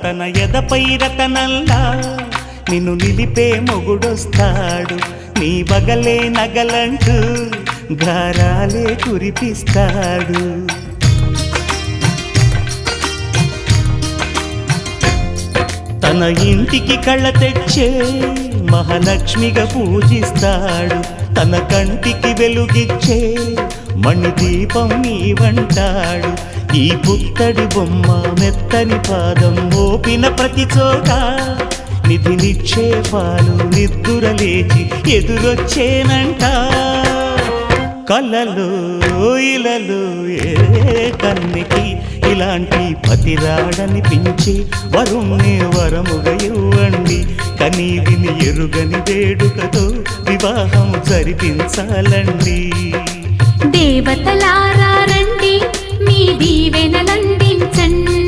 తన ఎదపై రతనల్లా నిన్ను నిలిపే మొగుడొస్తాడు. నీ బగలే నగలంటూ గారాలే కురిపిస్తాడు. తన ఇంటికి కళ్ళ తెచ్చే మహాలక్ష్మిగా పూజిస్తాడు. తన కంటికి వెలుగిచ్చే మణిదీపం నీవంటాడు. ఈ పుత్తడి బొమ్మ మెత్తని పాదం మోపిన ప్రతి చోట నిధి నిక్షేపాలు నిద్దురలేచి ఎదురొచ్చేనంట. కలలో ఇలలో ఏ కన్నికి ఇలాంటి పతిరాడనిపించి వరుణ్ణి వరముగా ఇవ్వండి. కనీ విని ఎరుగని వేడుకతో వివాహం జరిపించాలండి. దేవతలారా రండి, మీ దీవెనలందించండి.